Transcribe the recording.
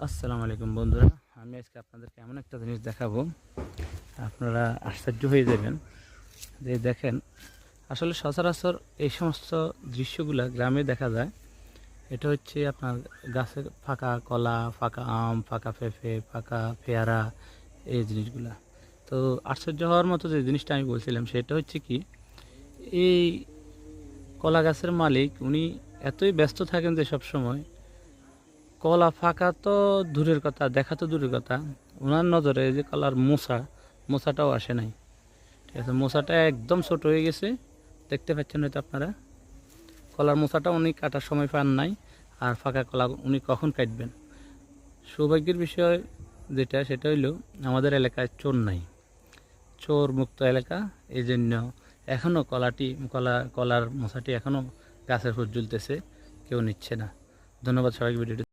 আসসালামু আলাইকুম বন্ধুরা, আমি আজকে আপনাদেরকে এমন একটা জিনিস দেখাবো, আপনারা আশ্চর্য হয়ে যাবেন। যে দেখেন, আসলে সচরাচর এই সমস্ত দৃশ্যগুলা গ্রামে দেখা যায়। এটা হচ্ছে আপনার গাছের ফাঁকা কলা, ফাঁকা আম, ফাঁকা পেঁপে, ফাঁকা পেয়ারা, এই জিনিসগুলা। তো আশ্চর্য হওয়ার মতো যে জিনিসটা আমি বলছিলাম সেটা হচ্ছে কি, এই কলা গাছের মালিক উনি এতই ব্যস্ত থাকেন যে সব সময় কলা ফাঁকা তো দূরের কথা, দেখা তো দূরের কথা, ওনার নজরে এই যে কলার মোচাটাও আসে নাই। ঠিক আছে, মোচাটা একদম ছোট হয়ে গেছে, দেখতে পাচ্ছেন হয়তো আপনারা। কলার মোচাটা উনি কাটার সময় পান নাই, আর ফাঁকা কলা উনি কখন কাটবেন। সৌভাগ্যের বিষয় যেটা, সেটা হইল আমাদের এলাকায় চোর নাই, চোর মুক্ত এলাকা। এই জন্য এখনও কলার মোচাটি এখনও গাছের উপর ঝুলতেছে, কেউ নিচ্ছে না। ধন্যবাদ সবাইকে ভিডিওটি